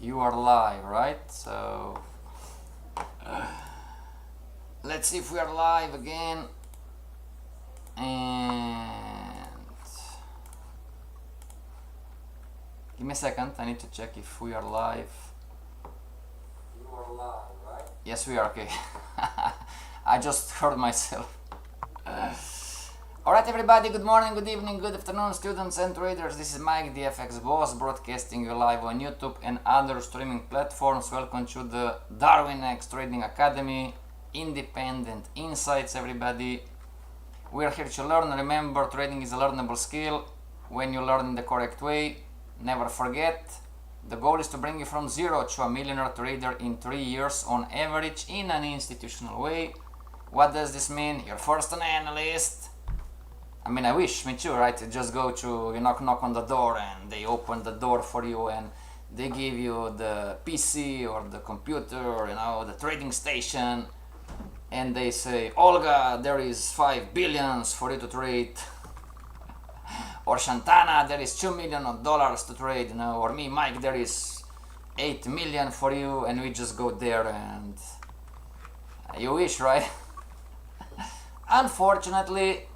You are live, right? So let's see if we are live again. And give me a second, I need to check if we are live. You are live, right? Yes, we are. Okay. I just heard myself. Alright everybody, good morning, good evening, good afternoon, students and traders. This is Mike, the FX boss, broadcasting you live on YouTube and other streaming platforms. Welcome to the Darwinex Trading Academy, independent insights, everybody. We are here to learn. Remember, trading is a learnable skill. When you learn in the correct way, never forget, the goal is to bring you from zero to a millionaire trader in 3 years on average in an institutional way. What does this mean? You're first an analyst. I mean, I wish, me too, right? You just go to, you knock on the door and they open the door for you and they give you the PC or the computer, you know, the trading station, and they say, Olga, there is 5 billion for you to trade. Or Shantana, there is $2 million to trade, you know, or me, Mike, there is 8 million for you, and we just go there and you wish, right? Unfortunately,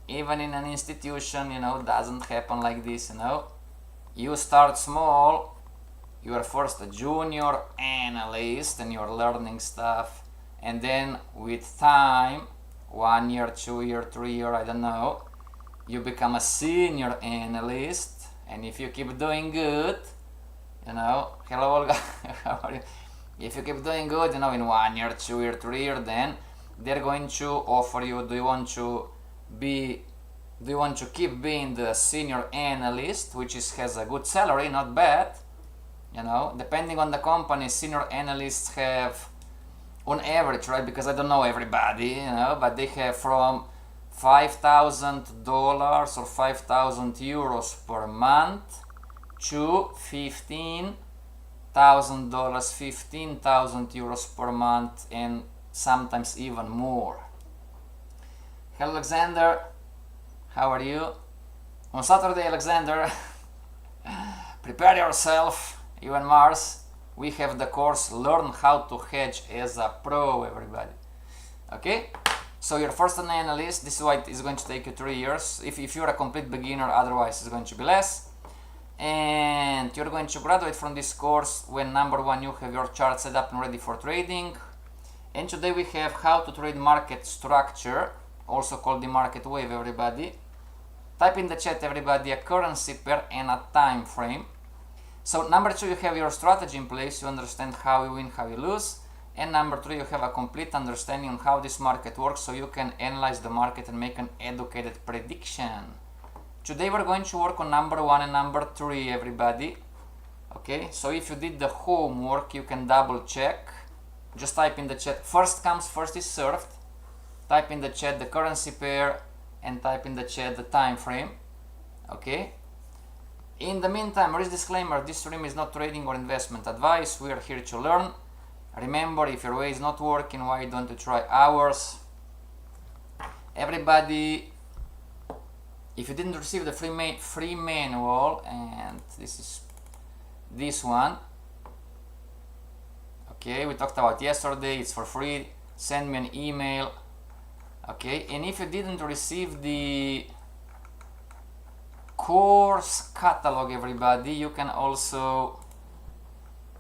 even in an institution, you know, doesn't happen like this, you know. You start small, you are first a junior analyst and you're learning stuff, and then with time, 1 year, 2 year, 3 year, I don't know, you become a senior analyst, and if you keep doing good, you know, hello Olga, how are you? If you keep doing good, you know, in 1 year, 2 year, 3 year, then they're going to offer you, do you want to keep being the senior analyst, which has a good salary, not bad, you know, depending on the company. Senior analysts have, on average, right, because I don't know everybody, you know, but they have from $5,000 or 5,000 euros per month to $15,000, 15,000 euros per month, and sometimes even more. Hello Alexander, how are you? On Saturday, Alexander, prepare yourself, you and Mars. We have the course Learn How to Hedge as a Pro, everybody. Okay? So you're first an analyst. This is why it is going to take you 3 years. If you're a complete beginner, otherwise it's going to be less. And you're going to graduate from this course when, number one, you have your chart set up and ready for trading. And today we have how to trade market structure, also called the market wave, everybody. Type in the chat, everybody, a currency pair and a time frame. So number two, you have your strategy in place, you understand how you win, how you lose. And number three, you have a complete understanding on how this market works, so you can analyze the market and make an educated prediction. Today we're going to work on number one and number three, everybody. Okay, so if you did the homework, you can double check. Just type in the chat, first comes, first is served. Type in the chat the currency pair and type in the chat the time frame. Okay. In the meantime, risk disclaimer, this stream is not trading or investment advice. We are here to learn. Remember, if your way is not working, why don't you try ours? Everybody, if you didn't receive the free manual, and this is this one, okay, we talked about yesterday, it's for free, send me an email. Okay, and if you didn't receive the course catalog, everybody, you can also,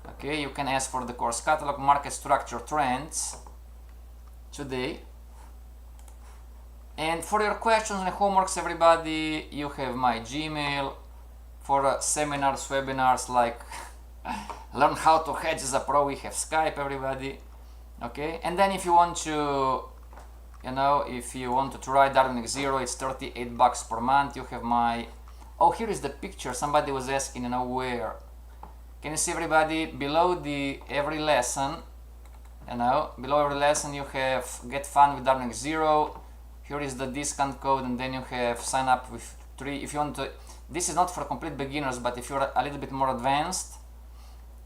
okay, you can ask for the course catalog, market structure trends, today. And for your questions and homeworks, everybody, you have my Gmail. For seminars, webinars like Learn How to Hedge as a Pro, we have Skype, everybody. Okay, and then if you want to, you know, if you want to try Darwinex Zero, it's $38 per month. You have my, oh, here is the picture. Somebody was asking, you know, where. Can you see, everybody, below the every lesson, you know, below every lesson you have Get Fun with Darwinex Zero. Here is the discount code, and then you have sign up with 3. If you want to, this is not for complete beginners, but if you're a little bit more advanced,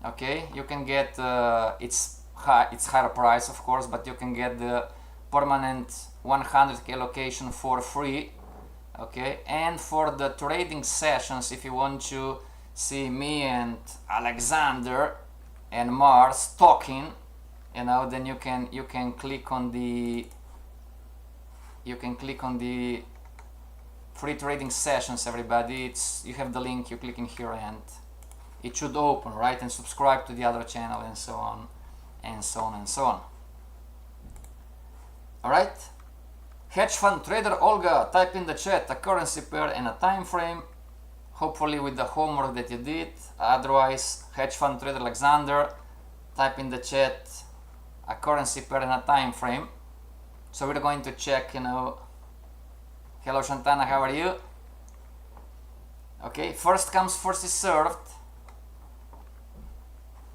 okay, you can get, it's higher price, of course, but you can get the permanent 100k allocation for free. Okay, and for the trading sessions, if you want to see me and Alexander and Mars talking, you know, then you can click on the free trading sessions, everybody. You have the link, you click in here and it should open, right? And subscribe to the other channel and so on and so on and so on. Alright, hedge fund trader Olga, type in the chat a currency pair and a time frame, hopefully with the homework that you did. Otherwise, hedge fund trader Alexander, type in the chat a currency pair and a time frame. So we're going to check, you know. Hello Shantana, how are you? Okay, first comes first is served.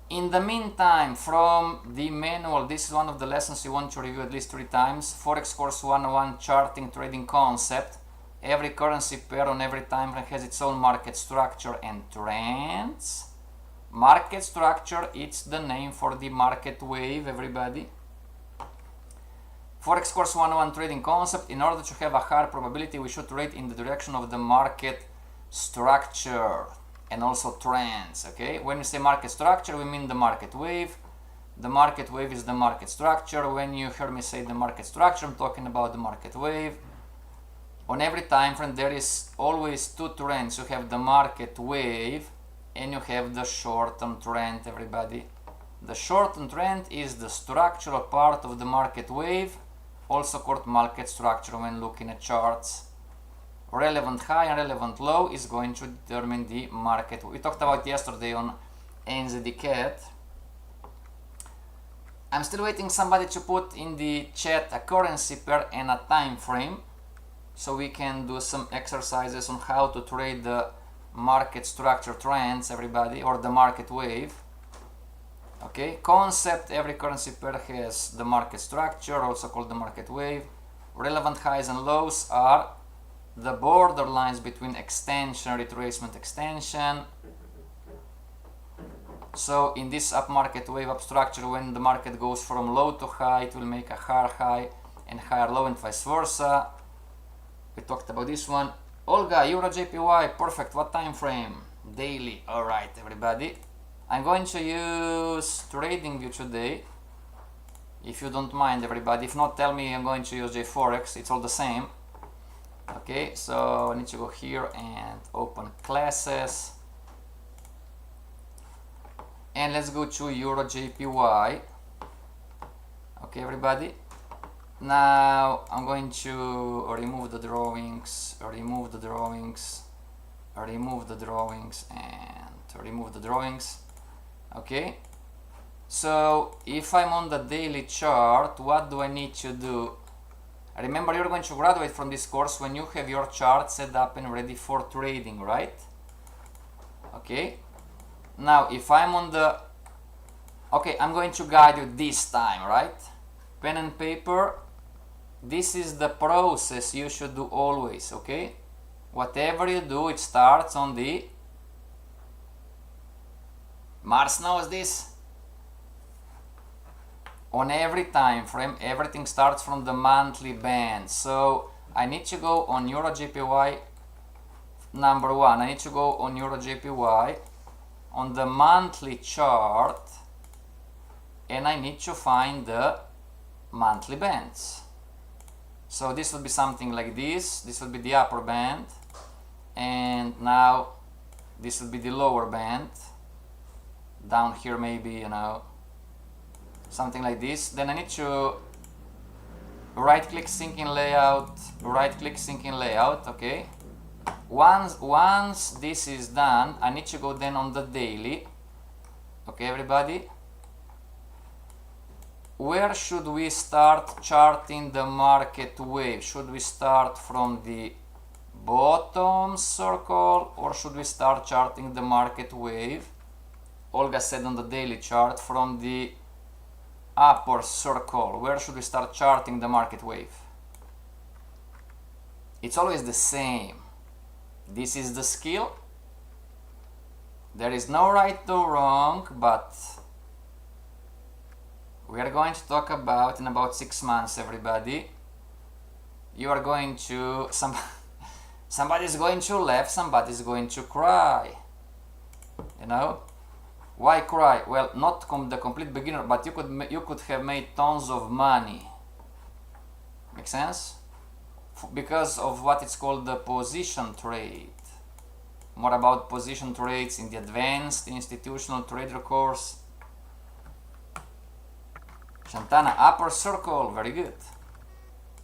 In the meantime, from the manual, this is one of the lessons you want to review at least 3 times. Forex course 101, charting trading concept. Every currency pair on every time frame has its own market structure and trends. Market structure, it's the name for the market wave, everybody. Forex course 101 trading concept. In order to have a higher probability, we should trade in the direction of the market structure and also trends. Okay, when we say market structure, we mean the market wave. The market wave is the market structure. When you hear me say the market structure, I'm talking about the market wave. On every time frame, there is always 2 trends. You have the market wave and you have the short-term trend, everybody. The short-term trend is the structural part of the market wave, also called market structure when looking at charts. Relevant high and relevant low is going to determine the market. We talked about yesterday on NZD-CAD. I'm still waiting somebody to put in the chat a currency pair and a time frame, so we can do some exercises on how to trade the market structure trends, everybody, or the market wave. Okay, concept, every currency pair has the market structure, also called the market wave. Relevant highs and lows are the borderlines between extension, retracement, extension. So in this up market wave up structure, when the market goes from low to high, it will make a higher high and higher low and vice versa. We talked about this one. Olga, Euro JPY, perfect. What time frame? Daily. Alright, everybody. I'm going to use TradingView today, if you don't mind, everybody. If not, tell me. I'm going to use JForex. It's all the same. Okay, so I need to go here and open classes. And let's go to Euro JPY. Okay, everybody. Now I'm going to remove the drawings, and remove the drawings. Okay, so if I'm on the daily chart, what do I need to do? Remember, you're going to graduate from this course when you have your chart set up and ready for trading, right? Okay, now if I'm on the... Okay, I'm going to guide you this time, right? Pen and paper. This is the process you should do always, okay? Whatever you do, it starts on the... Mars knows this. On every time frame, everything starts from the monthly band. So I need to go on Euro JPY number 1. I need to go on Euro JPY on the monthly chart, and I need to find the monthly bands. So this will be something like this. This will be the upper band, and now this will be the lower band. Down here maybe, you know, something like this. Then I need to right click sync in layout, okay? Once this is done, I need to go then on the daily. Okay, everybody? Where should we start charting the market wave? Should we start from the bottom circle, or should we start charting the market wave? Olga said on the daily chart from the upper circle. Where should we start charting the market wave? It's always the same. This is the skill. There is no right or wrong, but we are going to talk about in about 6 months, everybody. You are going to... Somebody is going to laugh, somebody is going to cry. You know, why cry? Well, not the complete beginner, but you could have made tons of money. Make sense? Because of what it's called the position trade. More about position trades in the advanced institutional trader course. Shantana, upper circle, very good.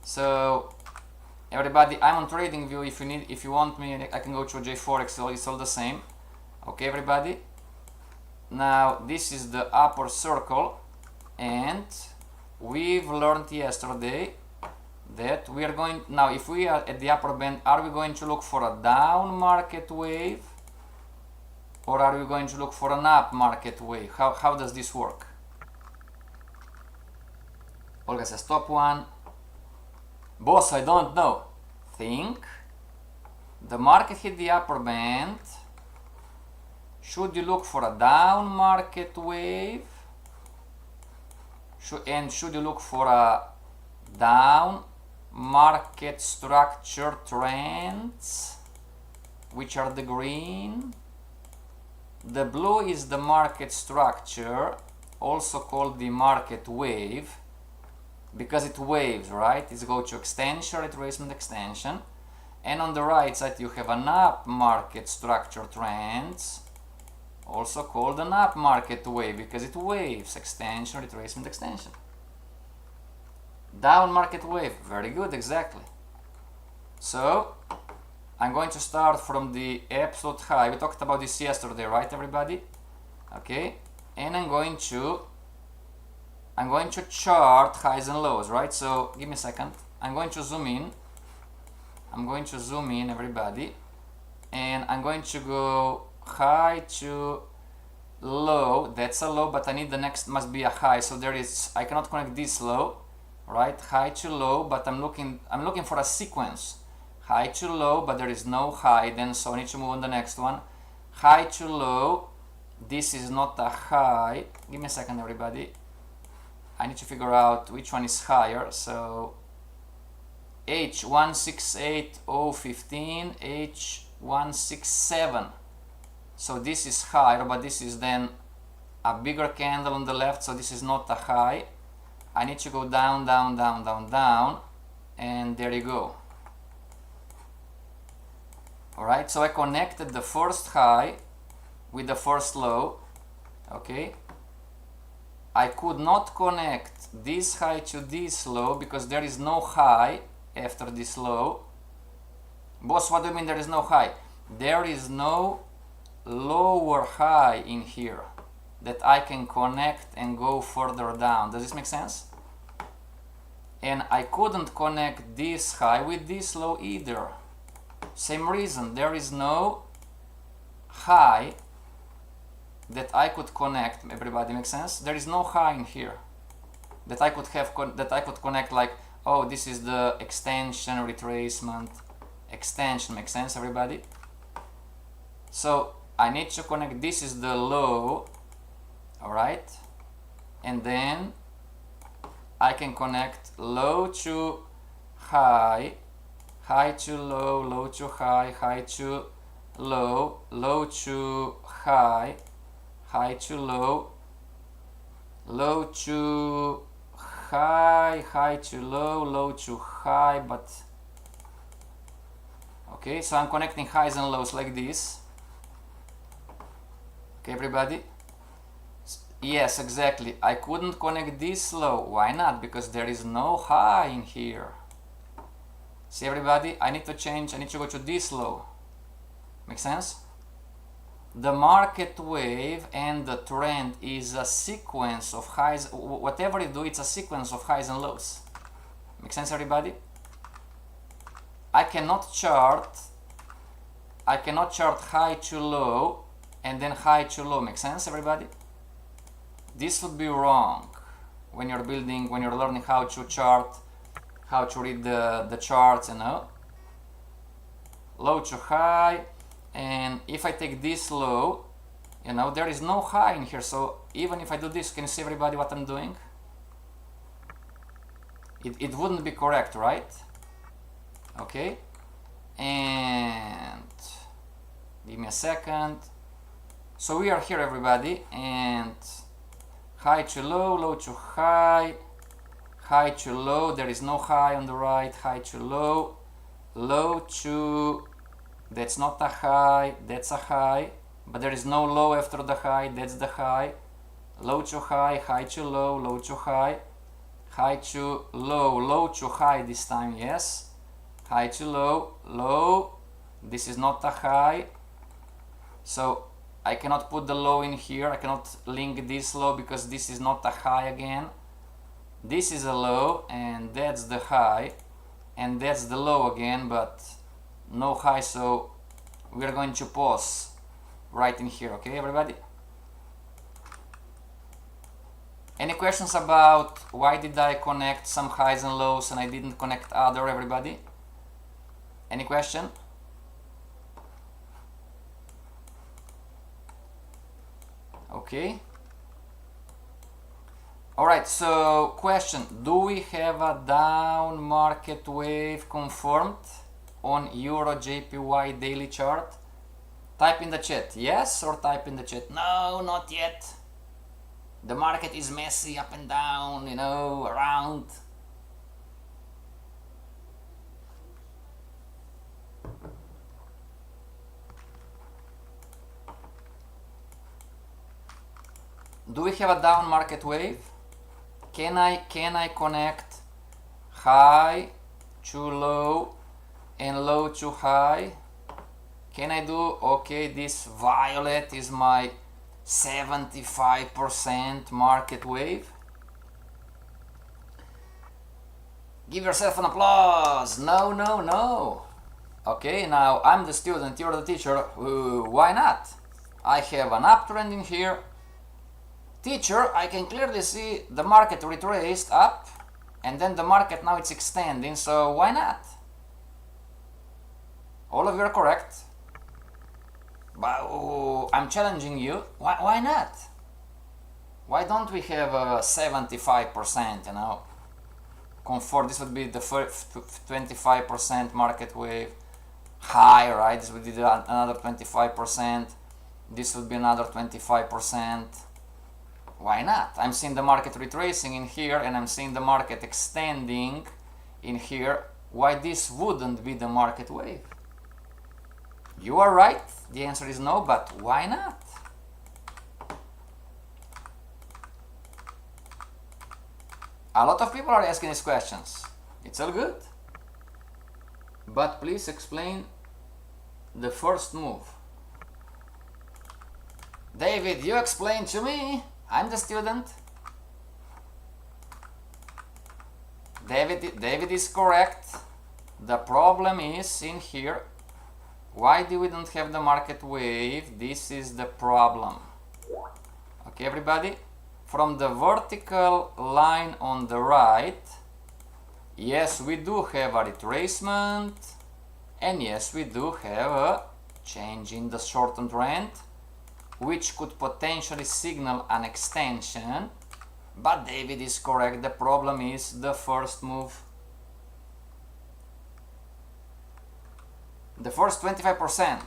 So everybody, I'm on TradingView. If you want me, I can go to JForex. It's all the same. Okay, everybody. Now this is the upper circle, and we've learned yesterday that we are going now. If we are at the upper band, are we going to look for a down market wave, or are we going to look for an up market wave? How does this work? Olga says top one. Boss, I don't know. Think. The market hit the upper band. Should you look for a down market wave? Should you look for a down market structure trends, which are the green? The blue is the market structure, also called the market wave, because it waves, right? It's go to extension, retracement, extension. And on the right side you have an up market structure trends, also called an up market wave, because it waves, extension, retracement, extension. Down market wave, very good, exactly. So I'm going to start from the absolute high. We talked about this yesterday, right, everybody? Okay, and I'm going to chart highs and lows, right? So give me a second. I'm going to zoom in, everybody, and I'm going to go high to low. That's a low, but I need the next must be a high. So I cannot connect this low, right? High to low, but I'm looking for a sequence. High to low, but there is no high then, so I need to move on the next one. High to low. This is not a high. Give me a second, everybody. I need to figure out which one is higher. So H168015, H167. So this is higher, but this is then a bigger candle on the left, so this is not a high. I need to go down, down, down, down, down, and there you go. Alright, so I connected the first high with the first low. Okay, I could not connect this high to this low because there is no high after this low. Boss, what do you mean there is no high? There is no lower high in here that I can connect and go further down. Does this make sense? And I couldn't connect this high with this low either. Same reason, there is no high that I could connect. Everybody, makes sense? There is no high in here that I could have that I could connect, like, oh, this is the extension, retracement, extension. Makes sense, everybody? So I need to connect, this is the low, alright, and then I can connect low to high, high to low, low to high, high to low, low to high, high to low, low to high, high to low, low to high. But okay, so I'm connecting highs and lows like this. Okay, everybody? Yes, exactly. I couldn't connect this low. Why not? Because there is no high in here. See, everybody? I need to change. I need to go to this low. Make sense? The market wave and the trend is a sequence of highs. Whatever you do, it's a sequence of highs and lows. Make sense, everybody? I cannot chart high to low and then high to low. Make sense, everybody? This would be wrong when you're building, when you're learning how to chart, how to read the charts, you know. Low to high, and if I take this low, you know, there is no high in here, so even if I do this, can you see, everybody, what I'm doing? It wouldn't be correct, right? Okay, and give me a second. So we are here, everybody, and high to low, low to high, high to low, there is no high on the right, high to low, low to, that's not a high, that's a high, but there is no low after the high, that's the high, low to high, high to low, low to high, high to low, low to high this time, yes, high to low, low, this is not a high, so I cannot put the low in here, I cannot link this low because this is not a high again. This is a low and that's the high and that's the low again, but no high, so we are going to pause right in here, okay everybody? Any questions about why did I connect some highs and lows and I didn't connect other, everybody? Any question? Okay. Alright, so question, do we have a down market wave confirmed on Euro JPY daily chart? Type in the chat yes or type in the chat no, not yet. The market is messy, up and down, you know, around. Do we have a down market wave? Can I connect high to low and low to high? Can I do, okay, this violet is my 75% market wave? Give yourself an applause. No, no, no. Okay, now I'm the student, you're the teacher. Why not? I have an uptrend in here. Teacher, I can clearly see the market retraced up and then the market now it's extending, so why not? All of you are correct. But I'm challenging you, why not? Why don't we have a 75%, you know? Comfort, this would be the first 25% market wave. High, right? This would be another 25%. This would be another 25%. Why not? I'm seeing the market retracing in here and I'm seeing the market extending in here. Why this wouldn't be the market wave? You are right. The answer is no, but why not? A lot of people are asking these questions. It's all good. But please explain the first move. David, you explain to me. I'm the student. David is correct. The problem is in here. Why do we don't have the market wave? This is the problem. Okay, everybody? From the vertical line on the right, yes, we do have a retracement. And yes, we do have a change in the short-term trend, which could potentially signal an extension, but David is correct, the problem is the first move. The first 25%.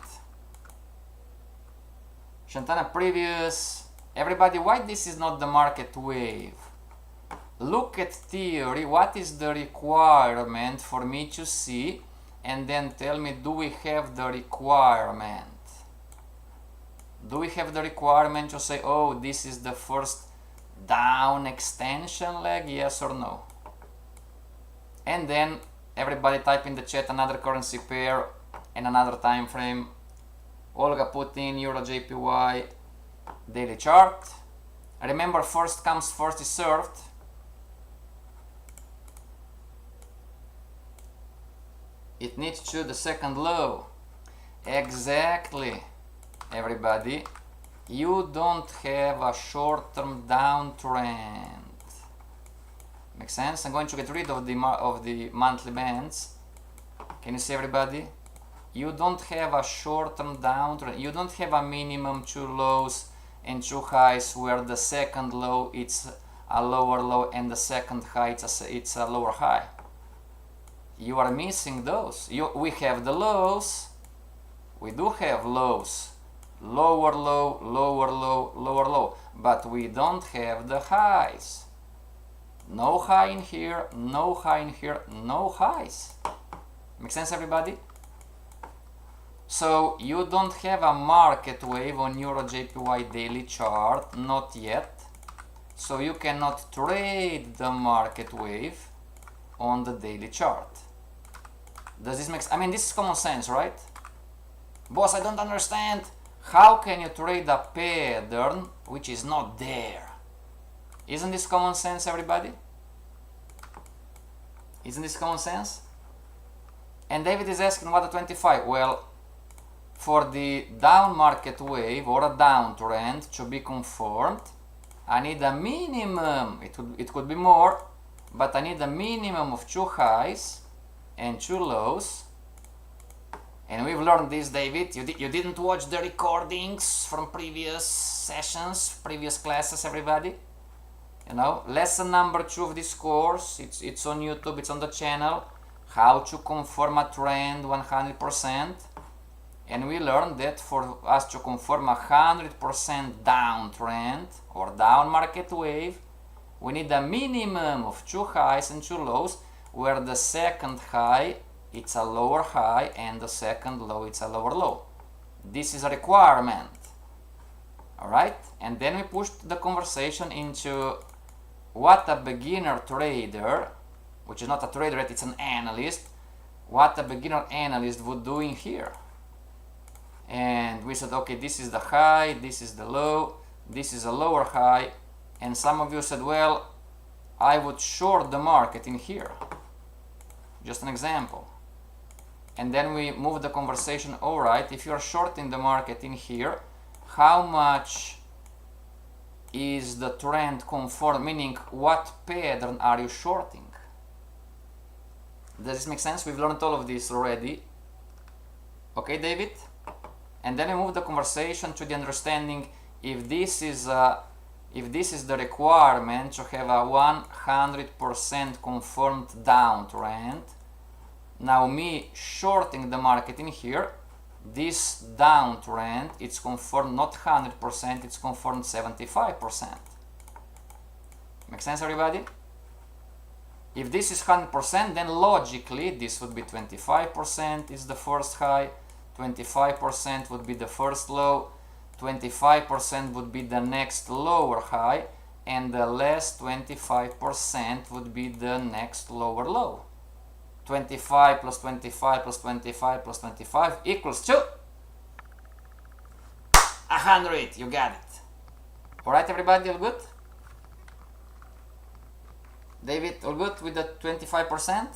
Shantana, previous. Everybody, why this is not the market wave? Look at theory, what is the requirement for me to see, and then tell me, do we have the requirement? Do we have the requirement to say, oh, this is the first down extension leg, yes or no? And then everybody type in the chat another currency pair and another time frame. Olga put in Euro JPY daily chart. Remember, first comes first is served. It needs to the second low. Exactly. Everybody, you don't have a short-term downtrend. Makes sense? I'm going to get rid of the monthly bands. Can you see, everybody? You don't have a short-term downtrend. You don't have a minimum 2 lows and 2 highs where the second low it's a lower low and the second high it's a lower high. You are missing those. We have the lows. We do have lows lower low, lower low, lower low, but we don't have the highs. No high in here, no high in here, no highs. Make sense, everybody? So you don't have a market wave on Euro JPY daily chart, not yet. So you cannot trade the market wave on the daily chart. Does this make sense? I mean, this is common sense, right? Boss, I don't understand. How can you trade a pattern which is not there? Isn't this common sense, everybody? Isn't this common sense? And David is asking what the 25. Well, for the down market wave or a downtrend to be confirmed, I need a minimum, it could be more, but I need a minimum of 2 highs and 2 lows. And we've learned this, David. You didn't watch the recordings from previous sessions, previous classes, everybody? You know, lesson number 2 of this course, it's on YouTube, it's on the channel, how to confirm a trend 100%. And we learned that for us to confirm a 100% downtrend or down market wave, we need a minimum of 2 highs and 2 lows, where the second high it's a lower high and the second low it's a lower low. This is a requirement. Alright? And then we pushed the conversation into what a beginner trader, which is not a trader, it's an analyst, what a beginner analyst would do in here. And we said, okay, this is the high, this is the low, this is a lower high, and some of you said, well, I would short the market in here. Just an example. And then we moved the conversation, alright, if you're shorting the market in here, how much is the trend confirmed, meaning what pattern are you shorting? Does this make sense? We've learned all of this already. Okay, David? And then we move the conversation to the understanding if this is the requirement to have a 100% confirmed downtrend. Now me shorting the market in here, this downtrend, it's confirmed not 100%, it's confirmed 75%. Make sense, everybody? If this is 100%, then logically this would be 25% is the first high, 25% would be the first low, 25% would be the next lower high, and the last 25% would be the next lower low. 25 plus 25 plus 25 plus 25 equals to 100. You got it. Alright, everybody, all good? David, all good with the 25%?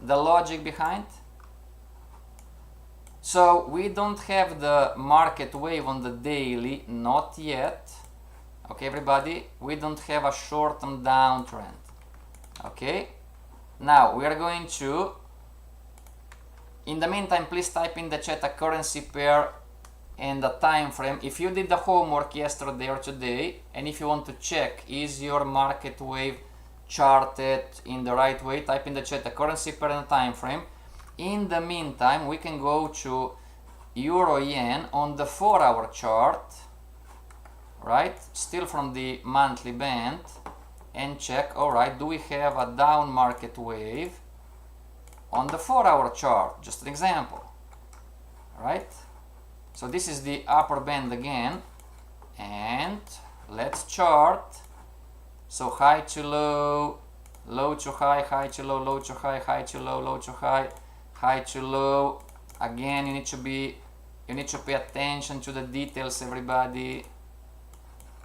The logic behind? So we don't have the market wave on the daily, not yet. Okay, everybody, we don't have a short-term downtrend. Okay, now we are going to, in the meantime, please type in the chat a currency pair and a time frame. If you did the homework yesterday or today, and if you want to check is your market wave charted in the right way, type in the chat a currency pair and a time frame. In the meantime, we can go to Euro Yen on the 4-hour chart, right? Still from the monthly band, and check, alright, do we have a down market wave on the 4-hour chart? Just an example, right? So this is the upper band again, and let's chart. So high to low, low to high, high to low, low to high, high to low, low to high, high to low. Again, you need to pay attention to the details, everybody.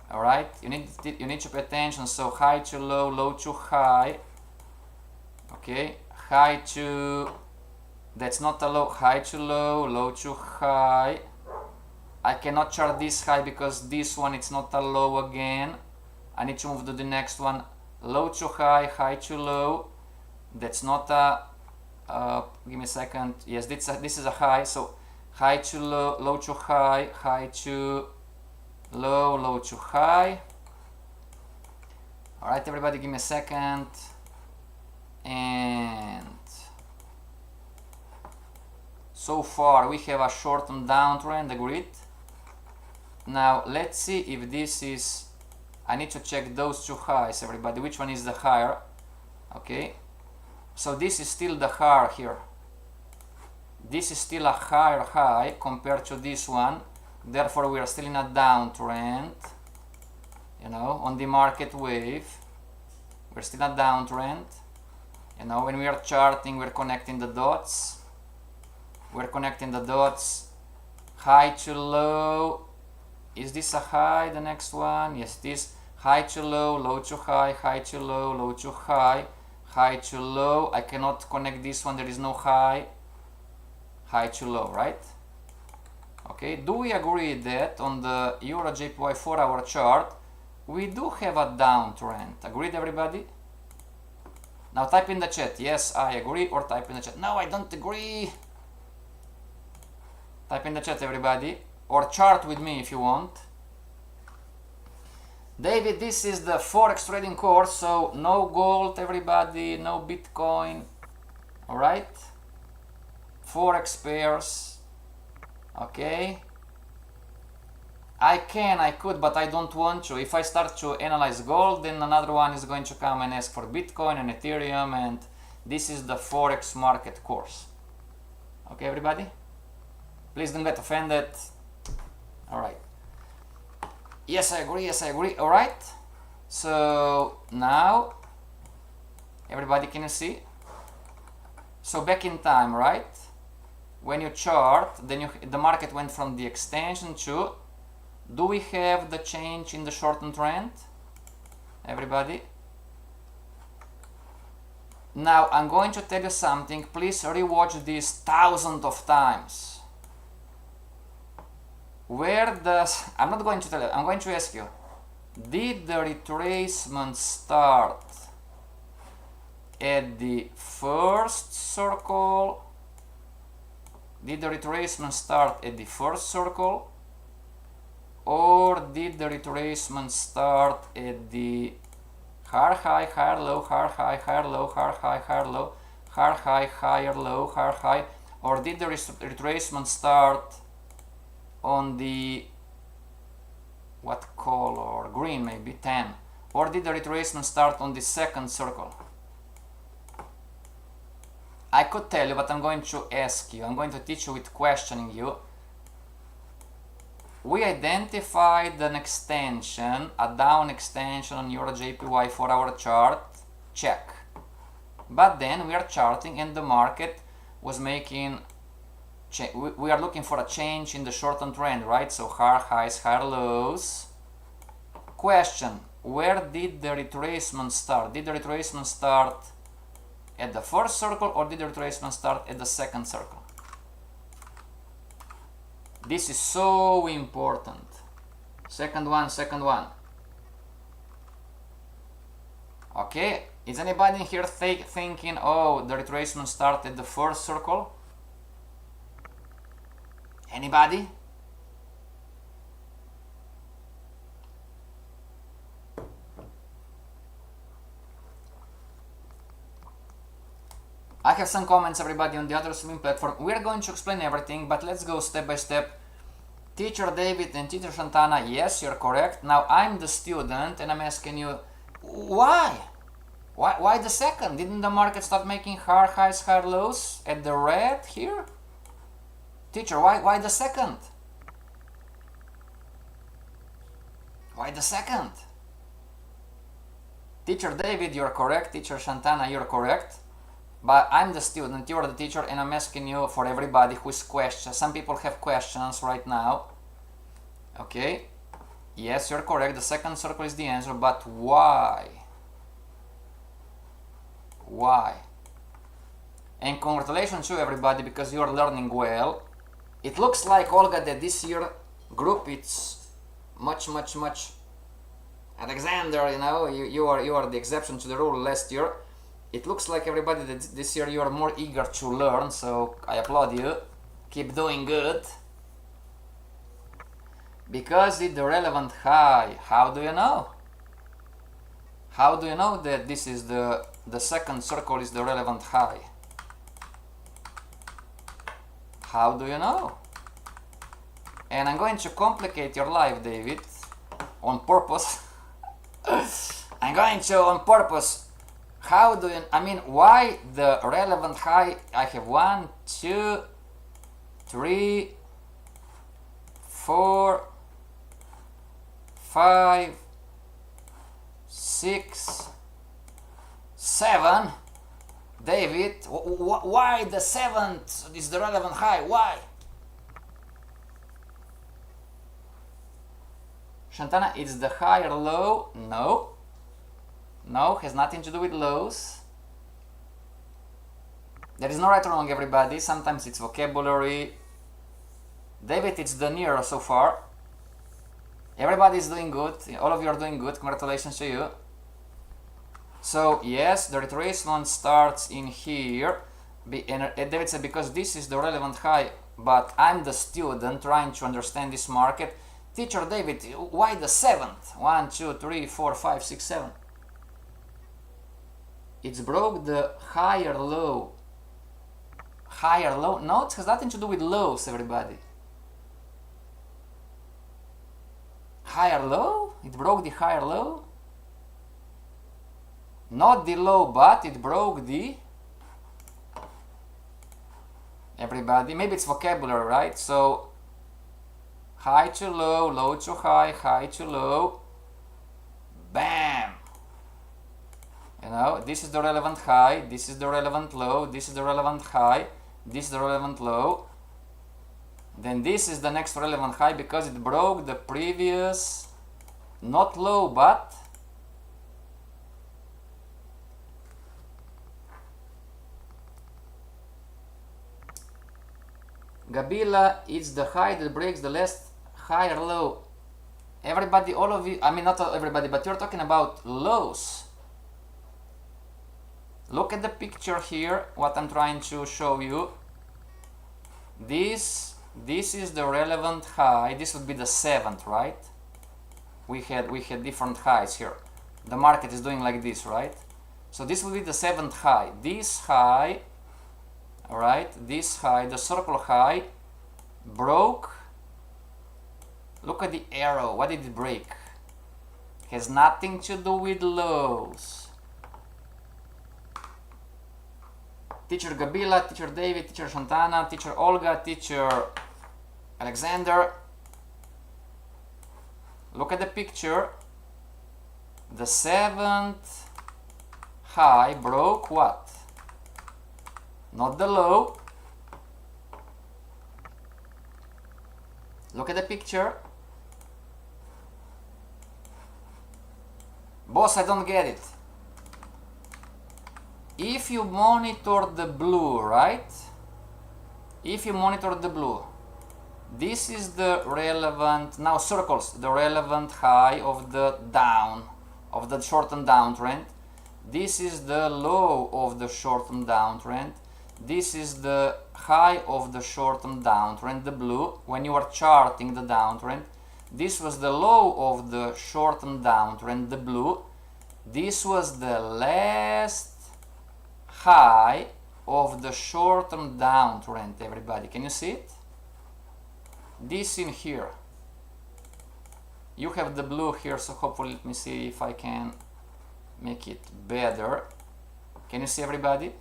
All right, you need to pay attention. So high to low, low to high. Okay, high to, that's not a low, high to low, low to high. I cannot chart this high because this one it's not a low again. I need to move to the next one. Low to high, high to low. That's not a, give me a second. Yes, this is a high. So high to low, low to high, high to low, low to high. All right, everybody, give me a second. And so far we have a short-term downtrend, agreed. Now let's see if this is, I need to check those two highs, everybody, which one is the higher. Okay, so this is still the higher here. This is still a higher high compared to this one, therefore we are still in a downtrend, you know, on the market wave. We're still in a downtrend. You know, when we are charting, we're connecting the dots. We're connecting the dots. High to low. Is this a high, the next one? Yes, this. High to low to high, high to low to high, high to low. I cannot connect this one, there is no high. High to low, right? Okay, do we agree that on the Euro JPY 4-hour chart, we do have a downtrend? Agreed, everybody? Now type in the chat, yes, I agree, or type in the chat, no, I don't agree. Type in the chat, everybody, or chart with me if you want. David, this is the Forex trading course, so no gold, everybody, no Bitcoin, all right? Forex pairs, okay? I could, but I don't want to. If I start to analyze gold, then another one is going to come and ask for Bitcoin and Ethereum, and this is the Forex market course. Okay, everybody? Please don't get offended. All right. Yes, I agree. All right. So now, everybody, can you see? So back in time, right? When you chart, then the market went from the extension to, do we have the change in the shortened trend? Everybody? Now I'm going to tell you something. Please rewatch this thousands of times. Where does, I'm not going to tell you, I'm going to ask you, did the retracement start at the first circle? Did the retracement start at the first circle? Or did the retracement start at the higher high, higher low, higher high, higher low, higher high, higher low, higher high, higher low, higher high? Or did the retracement start on the, what color? Green, maybe 10. Or did the retracement start on the second circle? I could tell you, but I'm going to ask you. I'm going to teach you with questioning you. We identified an extension, a down extension on Euro JPY 4-hour chart, check. But then we are charting and the market was making, we are looking for a change in the short-term trend, right? So higher highs, higher lows. Question, where did the retracement start? Did the retracement start at the first circle or did the retracement start at the second circle? This is so important. Second one. Okay, is anybody here thinking, oh, the retracement started at the first circle? Anybody? I have some comments, everybody, on the other streaming platform. We're going to explain everything, but let's go step by step. Teacher David and Teacher Shantana, yes, you're correct. Now I'm the student and I'm asking you, why? Why the second? Didn't the market start making higher highs, higher lows at the red here? Teacher, why the second? Why the second? Teacher David, you're correct. Teacher Shantana, you're correct. But I'm the student, you're the teacher, and I'm asking you for everybody who's questions. Some people have questions right now. Okay? Yes, you're correct. The second circle is the answer, but why? Why? And congratulations to everybody because you're learning well. It looks like, Olga, that this year group it's much. Alexander, you know, you are the exception to the rule last year. It looks like everybody that this year you are more eager to learn, so I applaud you. Keep doing good. Because it's the relevant high. How do you know? How do you know that this is the second circle is the relevant high? How do you know? and I'm going to complicate your life, David, on purpose. I'm going to, on purpose, how do you, I mean, why the relevant high? I have 1, 2, 3, 4, 5, 6, 7. David, why the 7th is the relevant high? Why? Shantana, it's the higher low? No. No, has nothing to do with lows. There is no right or wrong, everybody. Sometimes it's vocabulary. David, it's the near so far. Everybody is doing good. All of you are doing good. Congratulations to you. So, yes, the retracement starts in here. And David said, because this is the relevant high, but I'm the student trying to understand this market. Teacher David, why the 7th? 1, 2, 3, 4, 5, 6, 7. It's broke the higher low. Higher low? No, it has nothing to do with lows, everybody. Higher low? It broke the higher low? Not the low, but it broke the... Everybody, maybe it's vocabulary, right? So, high to low, low to high, high to low. Bam! You know, this is the relevant high, this is the relevant low, this is the relevant high, this is the relevant low. Then this is the next relevant high because it broke the previous, not low, but Gabila, it's the high that breaks the last higher low. Everybody, all of you, I mean not everybody, but you're talking about lows. Look at the picture here, what I'm trying to show you. This is the relevant high. This would be the 7th, right? We had different highs here. The market is doing like this, right? So this would be the 7th high. This high, all right, this high, the circle high, broke. Look at the arrow. What did it break? Has nothing to do with lows. Teacher Gabila, Teacher David, Teacher Shantana, Teacher Olga, Teacher Alexander. Look at the picture. The 7th high broke what? Not the low. Look at the picture. Boss, I don't get it. If you monitor the blue, right? If you monitor the blue, this is the relevant, now circles, the relevant high of the down, of the shortened downtrend. This is the low of the shortened downtrend. This is the high of the shortened downtrend, the blue, when you are charting the downtrend. This was the low of the shortened downtrend, the blue. This was the last high of the short-term downtrend, everybody. Can you see it? This in here. You have the blue here, so hopefully let me see if I can make it better. Can you see, everybody?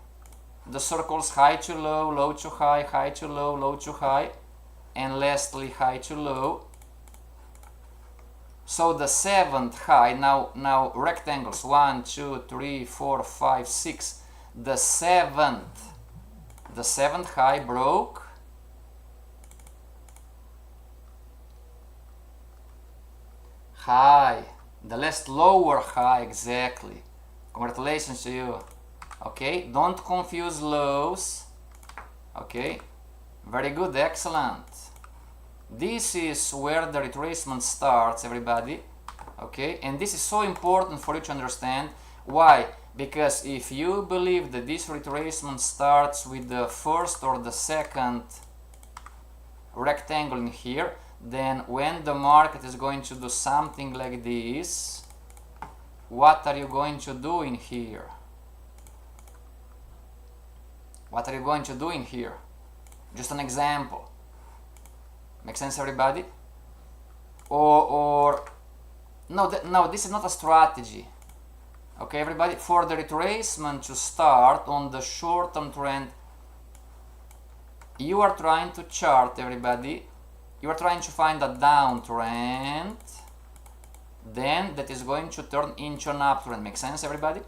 The circles high to low, low to high, high to low, low to high, and lastly high to low. So the 7th high, now rectangles, 1, 2, 3, 4, 5, 6. The 7th high broke high, the last lower high, exactly. Congratulations to you. Okay, don't confuse lows. Okay, very good, excellent. This is where the retracement starts, everybody. Okay, and this is so important for you to understand. Why? Because if you believe that this retracement starts with the first or the second rectangle in here, then when the market is going to do something like this, what are you going to do in here? What are you going to do in here? Just an example. Make sense, everybody? Or no, no, this is not a strategy. Okay, everybody, for the retracement to start on the short-term trend, you are trying to chart, everybody. You are trying to find a downtrend, then that is going to turn into an uptrend. Make sense, everybody?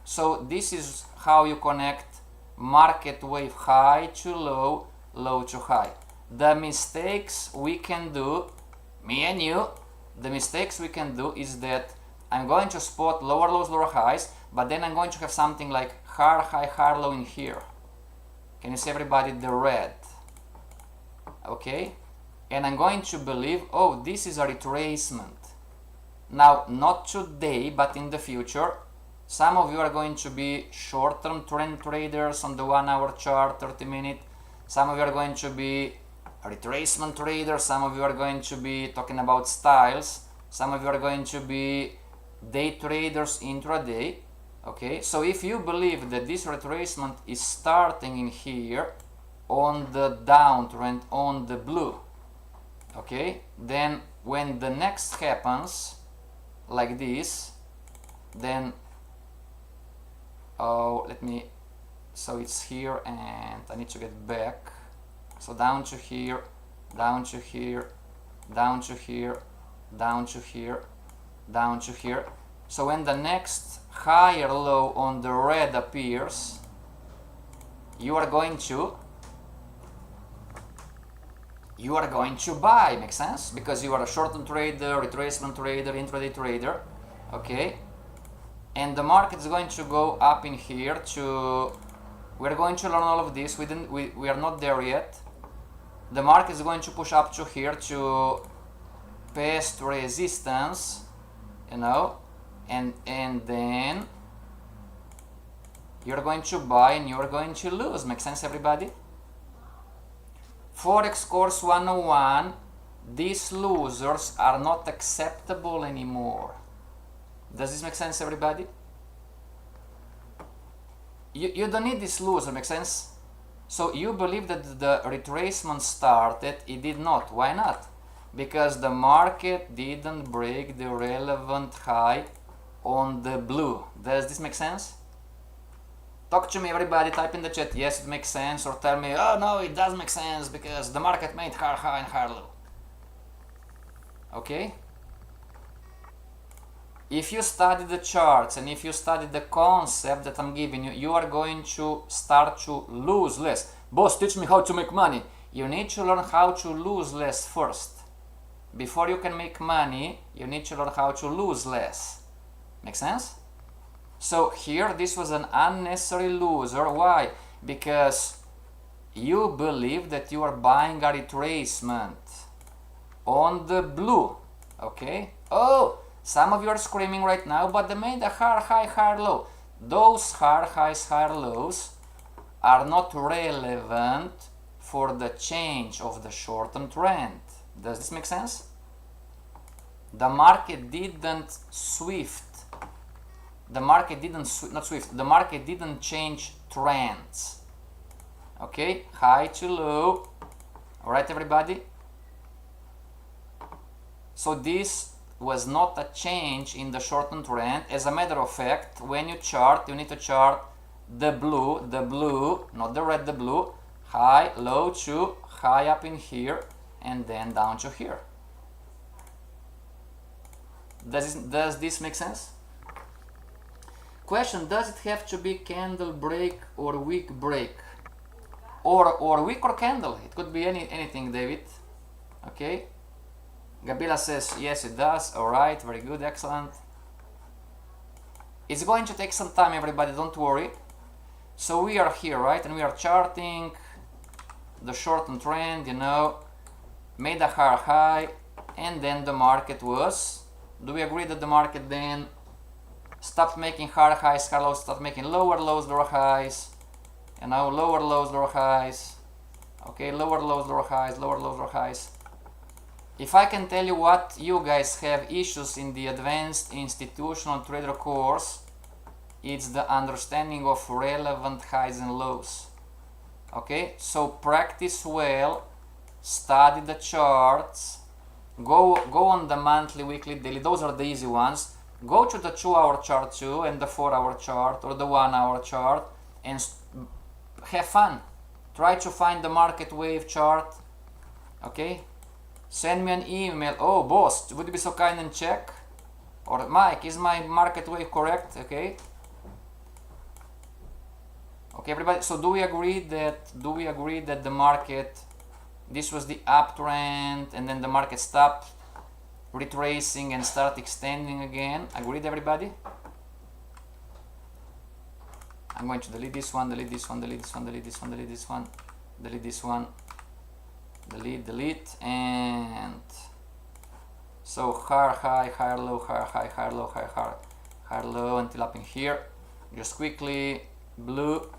So this is how you connect market wave high to low, low to high. The mistakes we can do, me and you, the mistakes we can do is that I'm going to spot lower lows, lower highs, but then I'm going to have something like higher high, higher low in here. Can you see, everybody, the red? Okay? And I'm going to believe, oh, this is a retracement. Now, not today, but in the future, some of you are going to be short-term trend traders on the 1 hour chart, 30 minute. Some of you are going to be retracement traders. Some of you are going to be talking about styles. Some of you are going to be day traders intraday. Okay, so if you believe that this retracement is starting in here on the downtrend on the blue, okay, then when the next happens like this, then let me, so it's here and I need to get back, so down to here, down to here, down to here, down to here, down to here. So when the next higher low on the red appears, you are going to buy. Make sense? Because you are a short-term trader, retracement trader, intraday trader, okay? And the market is going to go up in here to, we're going to learn all of this. We are not there yet. The market is going to push up to here to past resistance, you know, and then you're going to buy and you're going to lose. Make sense, everybody? Forex course 101, these losers are not acceptable anymore. Does this make sense, everybody? You don't need this loser. Make sense? So you believe that the retracement started, it did not. Why not? Because the market didn't break the relevant high on the blue. Does this make sense? Talk to me, everybody. Type in the chat, yes, it makes sense, or tell me, oh no, it does make sense because the market made higher high and higher low. Okay? If you study the charts and if you study the concept that I'm giving you, you are going to start to lose less. Boss, teach me how to make money. You need to learn how to lose less first. Before you can make money, you need to learn how to lose less. Make sense? So here, this was an unnecessary loser. Why? Because you believe that you are buying a retracement on the blue. Okay? Oh, some of you are screaming right now, but they made a higher high, higher low. Those higher highs, higher lows are not relevant for the change of the short-term trend. Does this make sense? The market didn't swift. The market didn't, not swift, the market didn't change trends. Okay, high to low. Alright, everybody? So this was not a change in the short-term trend. As a matter of fact, when you chart, you need to chart the blue, not the red, the blue, high, low to high up in here, and then down to here. Does this make sense? Question, does it have to be candle break or wick break? Or wick or candle? It could be anything, David. Okay. Gabila says, yes, it does. Alright, very good, excellent. It's going to take some time, everybody, don't worry. So we are here, right? And we are charting the short-term trend, you know, made a higher high, and then the market was, do we agree that the market then stopped making higher highs, higher lows, started making lower lows, lower highs, you know, lower lows, lower highs, okay, lower lows, lower highs, lower lows, lower highs. If I can tell you what you guys have issues in the advanced institutional trader course, it's the understanding of relevant highs and lows. Okay, so practice well study the charts, go on the monthly, weekly, daily, those are the easy ones. Go to the 2-hour chart too, and the 4-hour chart, or the 1-hour chart, and have fun. Try to find the market wave chart, okay? Send me an email. Oh, boss, would you be so kind and check? Or Mike, is my market wave correct? Okay. Okay, everybody. So do we agree that the market, this was the uptrend, and then the market stopped retracing and start extending again? Agreed, everybody? I'm going to delete this one, delete this one, delete this one, delete this one, delete this one, delete this one, delete, and so higher, higher, low, higher, low, higher, low, until up in here. Just quickly, blue.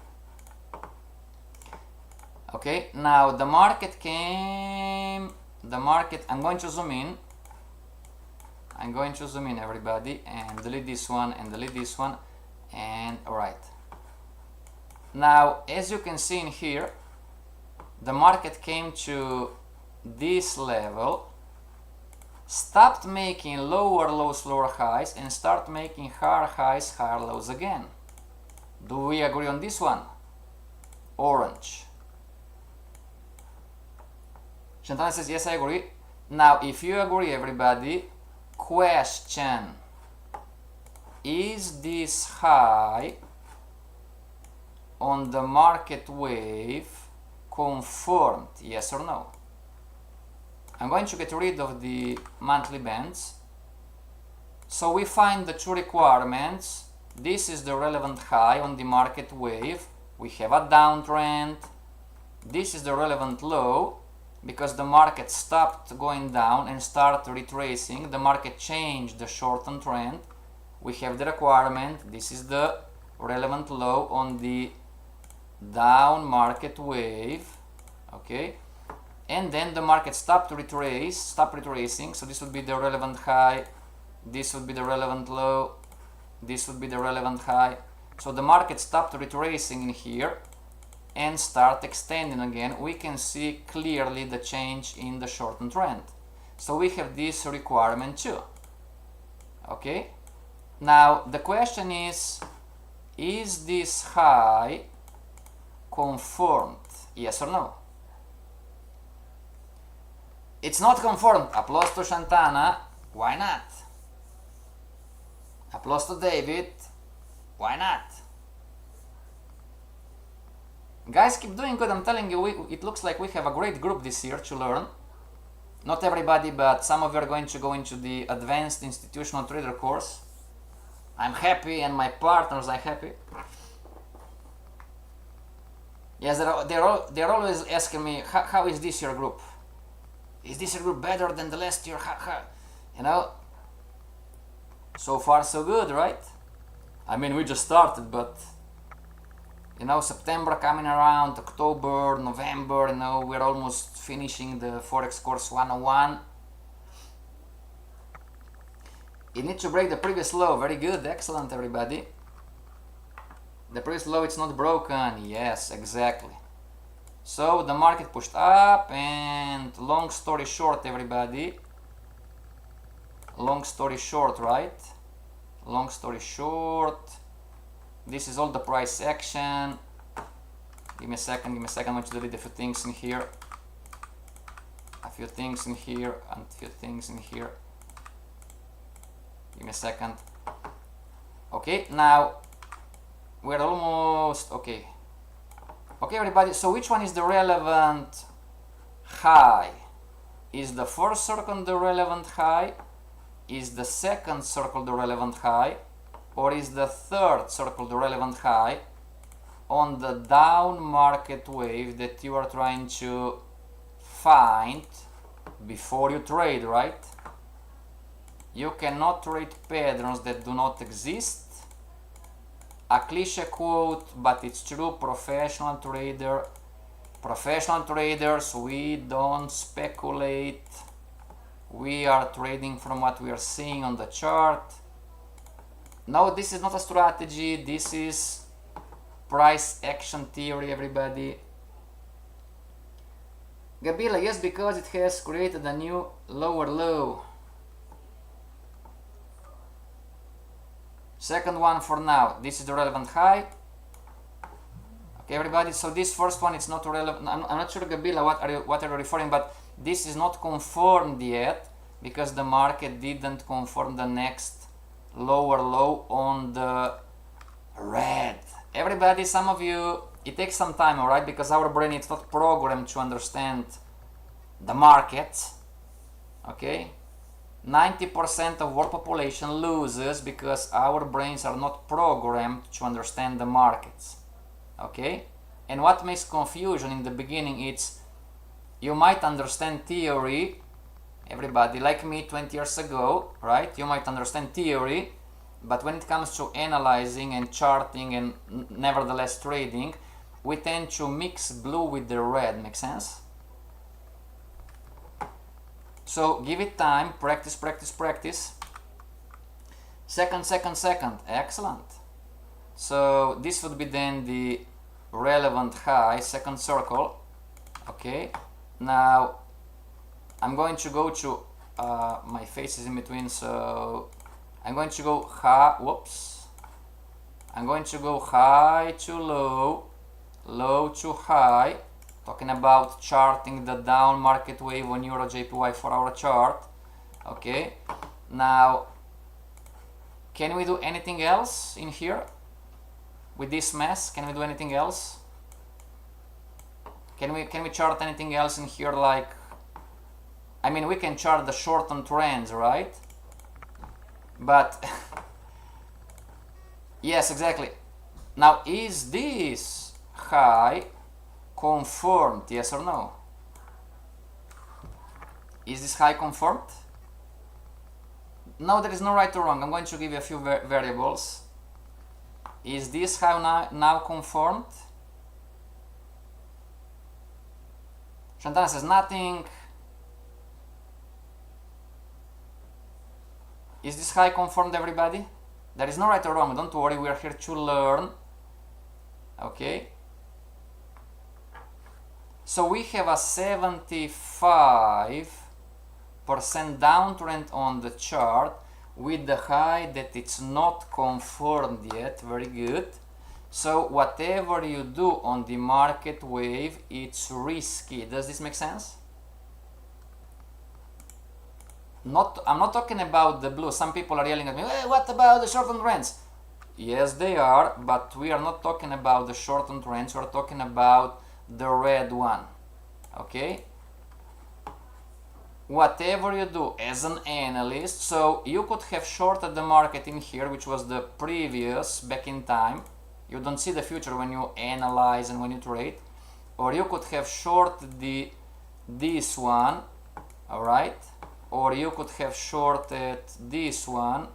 Okay, now the market came, I'm going to zoom in. Everybody, and delete this one, and delete this one, and alright. Now, as you can see in here, the market came to this level, stopped making lower lows, lower highs, and start making higher highs, higher lows again. Do we agree on this one? Orange. Shantana says, yes, I agree. Now, if you agree, everybody, question, is this high on the market wave confirmed, yes or no? I'm going to get rid of the monthly bands. So we find the two requirements. This is the relevant high on the market wave. We have a downtrend. This is the relevant low, because the market stopped going down and started retracing. The market changed the short-term trend. We have the requirement. This is the relevant low on the down market wave, okay? And then the market stopped retracing. So this would be the relevant high. This would be the relevant low. This would be the relevant high. So the market stopped retracing in here and start extending again. We can see clearly the change in the short-term trend. So we have this requirement too. Okay? Now the question is this high confirmed? Yes or no? It's not confirmed. Applause to Shantana. Why not? Applause to David. Why not? Guys, keep doing good. I'm telling you, it looks like we have a great group this year to learn. Not everybody, but some of you are going to go into the Advanced Institutional Trader course. I'm happy, and my partners are happy. Yes, they're always asking me, how is this your group? Is this your group better than the last year? You know? So far, so good, right? I mean, we just started, but you know, September coming around, October, November, you know, we're almost finishing the Forex course 101. You need to break the previous low. Very good, excellent, everybody. The previous low, it's not broken. Yes, exactly. So the market pushed up, and long story short, everybody. Long story short, right? Long story short. This is all the price action. Give me a second, I want to delete a few things in here. A few things in here, and a few things in here. Give me a second. Okay, now we're almost, okay. Okay, everybody, so which one is the relevant high? Is the first circle the relevant high? Is the second circle the relevant high? Or is the third circle the relevant high on the down market wave that you are trying to find before you trade, right? You cannot trade patterns that do not exist. A cliche quote, but it's true. Professional traders, we don't speculate. We are trading from what we are seeing on the chart. No, this is not a strategy. This is price action theory, everybody. Gabila, yes, because it has created a new lower low. Second one for now. This is the relevant high. Okay, everybody. So this first one is not relevant. I'm not sure, Gabila, what are you referring, but this is not confirmed yet because the market didn't confirm the next lower low on the red. Everybody, some of you, it takes some time, alright, because our brain is not programmed to understand the market. Okay, 90% of world population loses because our brains are not programmed to understand the markets. Okay, and what makes confusion in the beginning is you might understand theory, everybody, like me 20 years ago, right? You might understand theory, but when it comes to analyzing and charting and nevertheless trading, we tend to mix blue with the red. Make sense? So give it time, practice, practice, practice. Second, excellent. So this would be then the relevant high, second circle. Okay, now I'm going to go to my face is in between, so I'm going to go high. Whoops, I'm going to go high to low, low to high, talking about charting the down market wave on Euro JPY 4-hour chart. Okay, now can we do anything else in here with this mess? Can we do anything else? Can we chart anything else in here? Like, I mean, we can chart the short-term trends, right? But yes, exactly. Now, is this high confirmed? Yes or no? Is this high confirmed? No, there is no right or wrong. I'm going to give you a few variables. Is this high now confirmed? Shantana says nothing. Is this high confirmed, everybody? There is no right or wrong. Don't worry, we are here to learn. Okay. So we have a 75% downtrend on the chart with the high that it's not confirmed yet. Very good. So whatever you do on the market wave, it's risky. Does this make sense? I'm not talking about the blue. Some people are yelling at me, hey, what about the short-term trends? Yes, they are, but we are not talking about the short-term trends. We're talking about the red one. Okay? Whatever you do as an analyst, so you could have shorted the market in here, which was the previous back in time. You don't see the future when you analyze and when you trade. Or you could have shorted this one, alright? Or you could have shorted this one,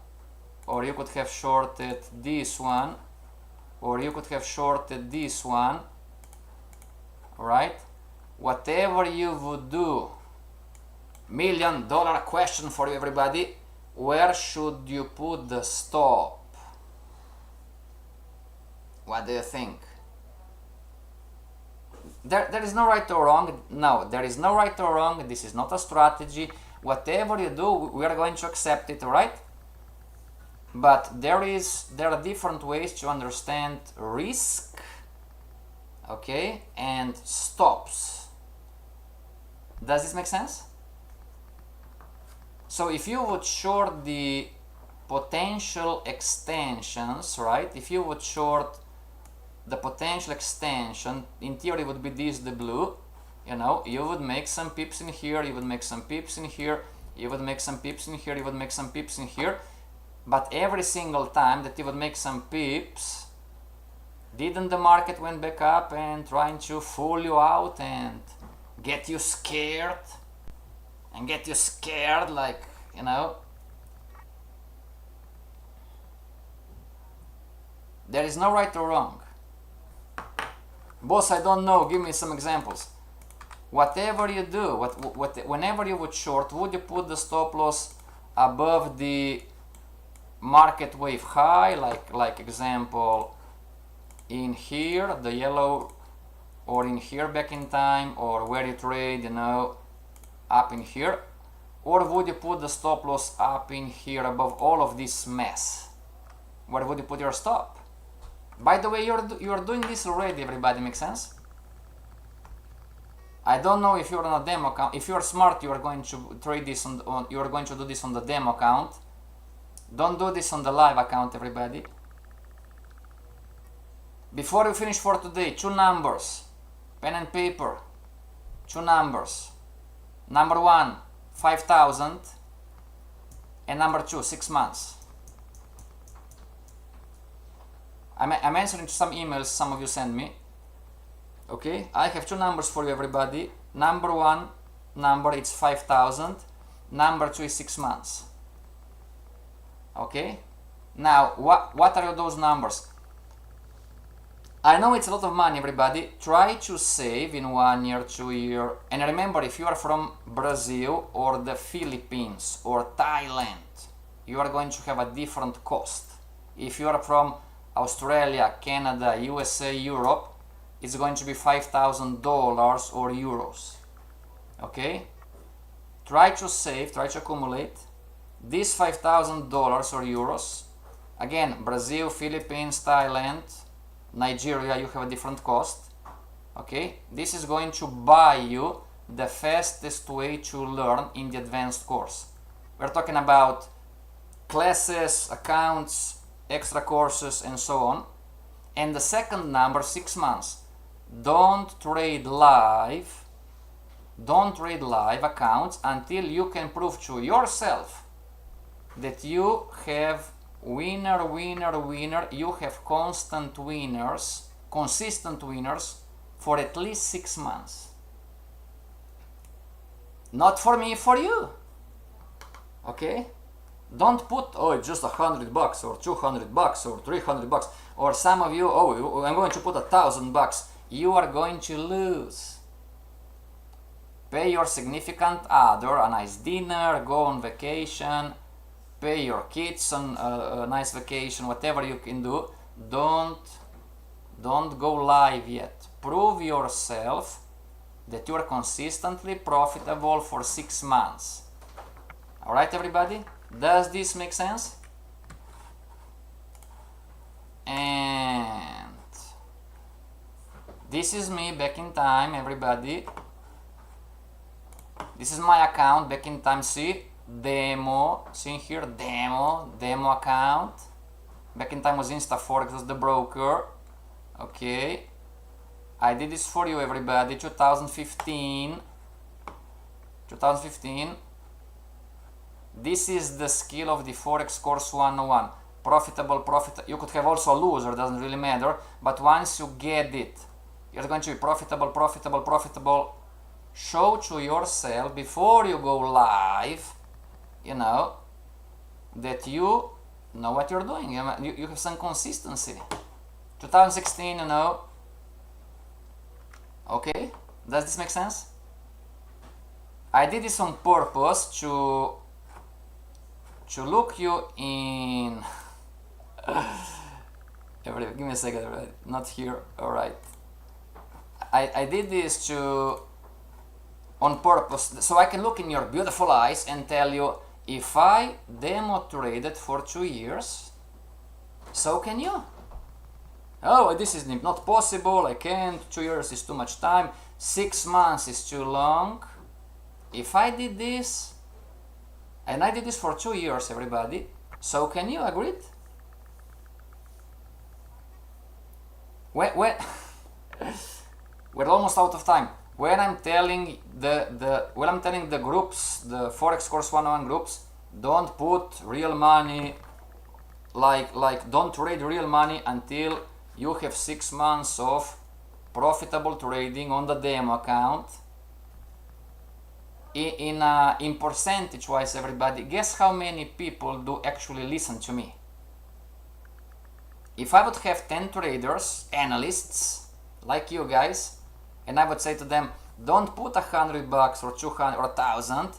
or you could have shorted this one, or you could have shorted this one, right? Whatever you would do. $1 million question for you, everybody. Where should you put the stop? What do you think? There is no right or wrong. No, there is no right or wrong. This is not a strategy. Whatever you do, we are going to accept it, right? But there are different ways to understand risk, okay, and stops. Does this make sense? So if you would short the potential extensions, right? If you would short the potential extension, in theory would be this, the blue. You know, you would make some pips in here, you would make some pips in here, you would make some pips in here, you would make some pips in here. But every single time that you would make some pips, didn't the market went back up and trying to fool you out and get you scared? And get you scared, like, you know? There is no right or wrong. Boss, I don't know, give me some examples. Whatever you do, whenever you would short, would you put the stop loss above the market wave high, like example in here, the yellow or in here back in time, or where you trade, you know, up in here? Or would you put the stop loss up in here above all of this mess? Where would you put your stop? By the way, you're doing this already, everybody, makes sense? I don't know if you're on a demo account. If you're smart, you are going to trade this you are going to do this on the demo account. Don't do this on the live account, everybody. Before we finish for today, 2 numbers, pen and paper, 2 numbers. Number 1, 5,000, and number 2, 6 months. I'm answering to some emails some of you send me. Okay, I have 2 numbers for you, everybody. Number 1 number it's 5,000. Number 2 is 6 months. Okay, now what are those numbers? I know it's a lot of money, everybody. Try to save in 1 year, 2 year, and remember, if you are from Brazil or the Philippines or Thailand, you are going to have a different cost. If you are from Australia, Canada, USA, Europe, it's going to be $5,000 or euros. Okay, try to save, try to accumulate these $5,000 or euros. Again, Brazil, Philippines, Thailand, Nigeria, you have a different cost. Okay, this is going to buy you the fastest way to learn in the advanced course. We're talking about classes, accounts, extra courses, and so on. And the second number, 6 months. Don't trade live accounts until you can prove to yourself that you have winner, you have consistent winners for at least 6 months. Not for me, for you. Okay? Don't put, oh, it's just $100 or $200 or $300, or some of you, oh, I'm going to put $1,000. You are going to lose. Pay your significant other a nice dinner, go on vacation, pay your kids on a nice vacation, whatever you can do. Don't go live yet. Prove yourself that you are consistently profitable for 6 months. All right, everybody? Does this make sense? And this is me back in time, everybody. This is my account back in time. See, demo, see here, demo account. Back in time was InstaForex, was the broker. Okay, I did this for you, everybody. 2015. This is the skill of the Forex course 101. Profitable. You could have also a loser, doesn't really matter. But once you get it, you're going to be profitable. Show to yourself before you go live, you know, that you know what you're doing. You have some consistency. 2016, you know. Okay, does this make sense? I did this on purpose to look you in. Give me a second, right? Not here. All right. I did this on purpose, so I can look in your beautiful eyes and tell you, if I demo traded for 2 years, so can you. Oh, this is not possible, I can't, 2 years is too much time, 6 months is too long. If I did this, and I did this for 2 years, everybody, so can you. Agreed? We're almost out of time. When I'm telling the groups, the Forex Course 101 groups, don't put real money, like don't trade real money until you have 6 months of profitable trading on the demo account. In percentage wise, everybody, guess how many people do actually listen to me? If I would have 10 traders, analysts like you guys, and I would say to them, don't put $100 or 200 or 1,000,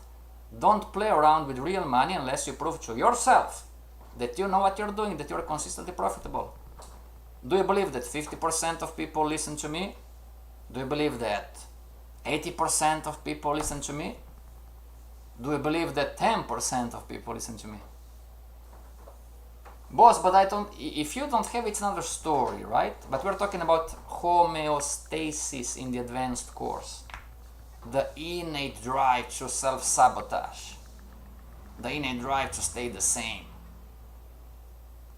don't play around with real money unless you prove to yourself that you know what you're doing, that you're consistently profitable. Do you believe that 50% of people listen to me? Do you believe that 80% of people listen to me? Do you believe that 10% of people listen to me? Boss, but I don't, if you don't have, it's another story, right? But we're talking about homeostasis in the advanced course. The innate drive to self-sabotage. The innate drive to stay the same.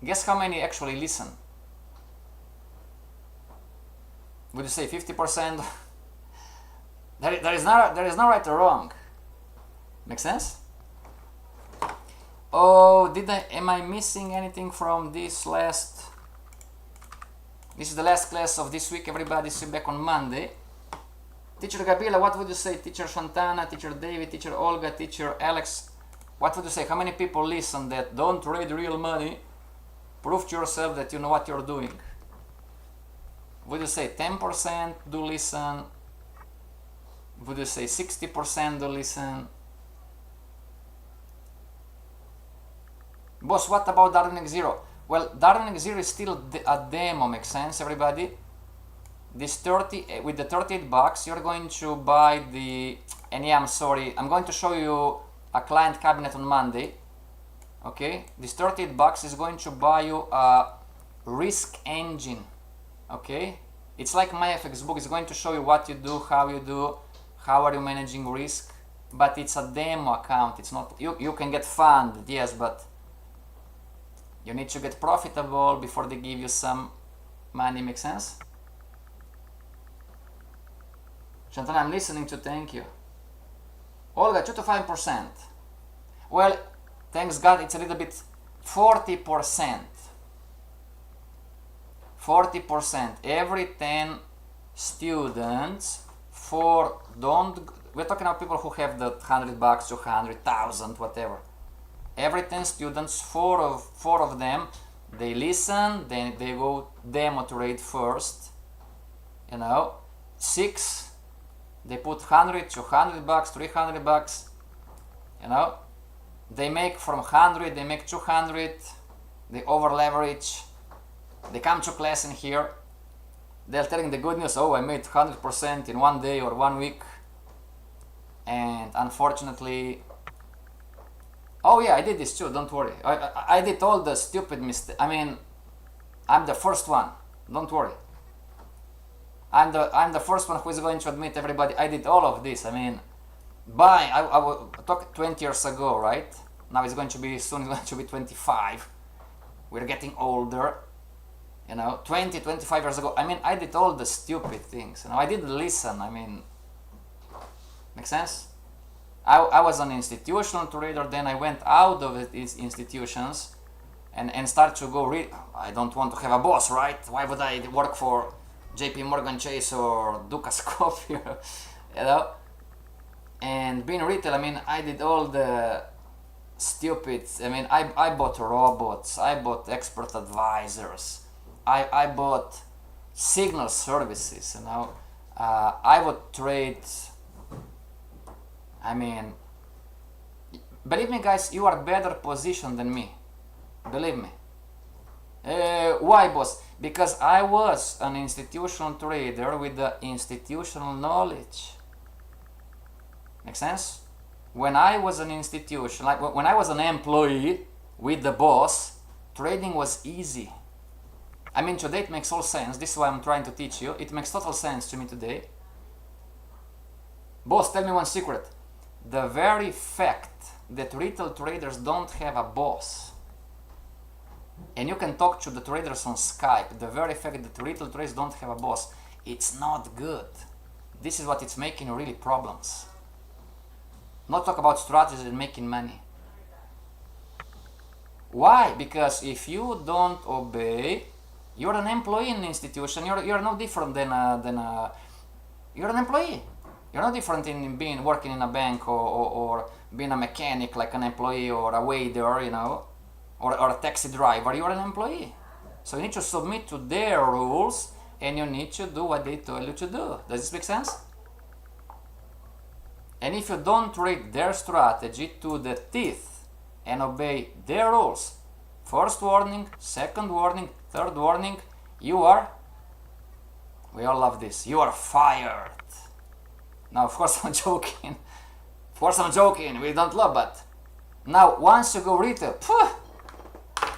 Guess how many actually listen? Would you say 50%? There is no right or wrong. Make sense? Oh, am I missing anything from this last? This is the last class of this week. Everybody see you back on Monday. Teacher Gabriela, what would you say? Teacher Shantana, Teacher David, Teacher Olga, Teacher Alex, what would you say? How many people listen that don't trade real money? Prove to yourself that you know what you're doing. Would you say 10% do listen? Would you say 60% do listen? Boss, what about Darwinex Zero? Well, Darwinex Zero is still a demo, makes sense, everybody? This 30, with the 38 bucks, you're going to buy the, and yeah, I'm sorry, I'm going to show you a client cabinet on Monday, okay? This 38 bucks is going to buy you a risk engine, okay? It's like my FX book, it's going to show you what you do, how are you managing risk, but it's a demo account, it's not, you can get funded, yes, but you need to get profitable before they give you some money, make sense? Chantal, I'm listening to, thank you. Olga, 2 to 5%. Well, thanks God, it's a little bit 40%. 40%. Every 10 students, we're talking about people who have the 100 bucks, 200,000, whatever. Every 10 students, four of them, they listen, then they go demo trade first, you know. 6, they put 100, 200 bucks, 300 bucks, you know. They make from 100, they make 200, they over leverage, they come to class in here, they're telling the good news, oh, I made 100% in 1 day or 1 week, and unfortunately, oh yeah, I did this too, don't worry. I did all the stupid mistakes. I mean, I'm the first one, don't worry. I'm the first one who is going to admit, everybody, I did all of this. I mean, I talked 20 years ago, right? Now it's going to be, soon it's going to be 25. We're getting older, you know, 20, 25 years ago. I mean, I did all the stupid things, you know, I didn't listen, I mean, make sense? I was an institutional trader, then I went out of these institutions and start to go read. I don't want to have a boss, right? Why would I work for JP Morgan Chase or Dukas Coffee, you know? And being retail, I mean, I did all the stupid, I mean, I bought robots, I bought expert advisors, I bought signal services, you know? I would trade, I mean, believe me guys, you are better positioned than me, believe me. Why, boss? Because I was an institutional trader with the institutional knowledge. Make sense? When I was an institution, like when I was an employee with the boss, trading was easy. I mean, today it makes all sense. This is why I'm trying to teach you. It makes total sense to me today. Boss, tell me one secret. The very fact that retail traders don't have a boss, and you can talk to the traders on Skype, the very fact that retail traders don't have a boss, it's not good. This is what it's making really problems. Not talk about strategies and making money. Why? Because if you don't obey, you're an employee in an institution. You're no different than you're an employee. You're no different in working in a bank or being a mechanic like an employee or a waiter, you know, or a taxi driver. You're an employee. So you need to submit to their rules and you need to do what they tell you to do. Does this make sense? And if you don't read their strategy to the teeth and obey their rules, first warning, second warning, third warning, you are We all love this. You are fired. Now, of course, I'm joking. Of course, I'm joking. We don't love, but now once you go retail, phew,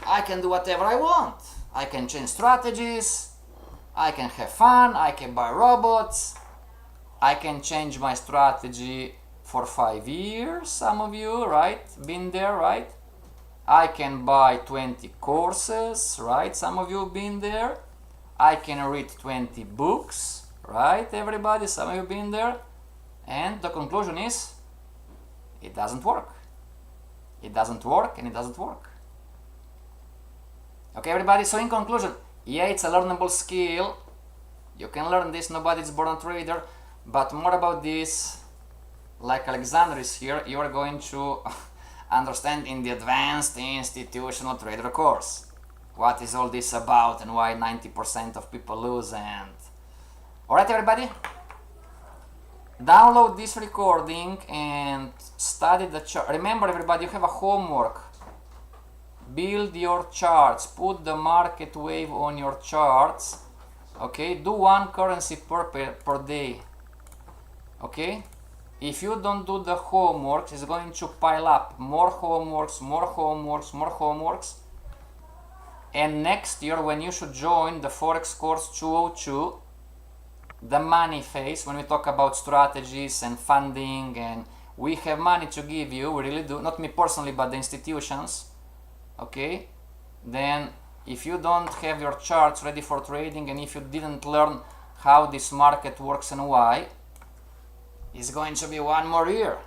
I can do whatever I want. I can change strategies. I can have fun. I can buy robots. I can change my strategy for 5 years. Some of you, right? Been there, right? I can buy 20 courses, right? Some of you been there. I can read 20 books, right? Everybody, some of you been there. And the conclusion is, it doesn't work. It doesn't work and it doesn't work. Okay, everybody, so in conclusion, yeah, it's a learnable skill. You can learn this, nobody's born a trader. But more about this, like Alexander is here, you are going to understand in the Advanced Institutional Trader course. What is all this about and why 90% of people lose and... Alright, everybody? Download this recording and study the chart. Remember, everybody, you have a homework. Build your charts. Put the market wave on your charts. Okay? Do one currency per day. Okay? If you don't do the homework, it's going to pile up. More homeworks, more homeworks, more homeworks. And next year, when you should join the Forex course 202, the money phase, when we talk about strategies and funding, and we have money to give you, we really do, not me personally, but the institutions, okay? Then, if you don't have your charts ready for trading, and if you didn't learn how this market works and why, it's going to be one more year.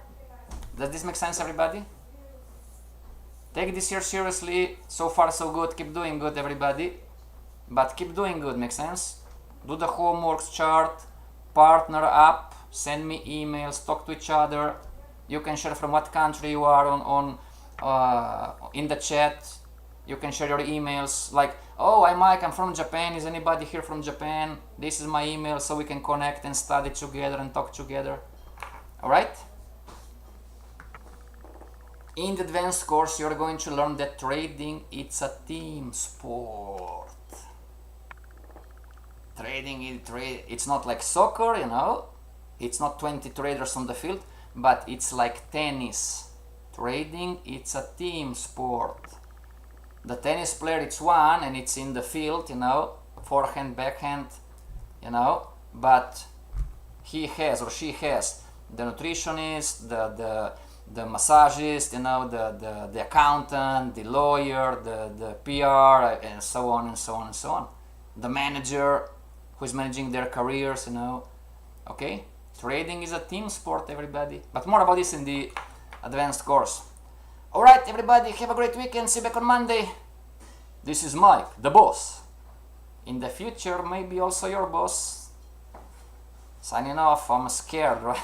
Does this make sense, everybody? Take this year seriously. So far so good. Keep doing good, everybody. But keep doing good, makes sense? Do the homeworks, chart, partner up, send me emails, talk to each other. You can share from what country you are in the chat. You can share your emails like, oh, I'm Mike, I'm from Japan. Is anybody here from Japan? This is my email, so we can connect and study together and talk together. Alright? In the advanced course, you're going to learn that trading, it's a team sport. Trading, it's not like soccer, you know. It's not 20 traders on the field, but it's like tennis. Trading, it's a team sport. The tennis player, it's one, and it's in the field, you know, forehand, backhand, you know, but he has or she has the nutritionist, the massagist, you know, the accountant, the lawyer, the PR, and so on and so on and so on. The manager who is managing their careers, you know. Okay? Trading is a team sport, everybody. But more about this in the advanced course. Alright, everybody, have a great weekend. See you back on Monday. This is Mike, the boss. In the future, maybe also your boss. Signing off, I'm scared, right?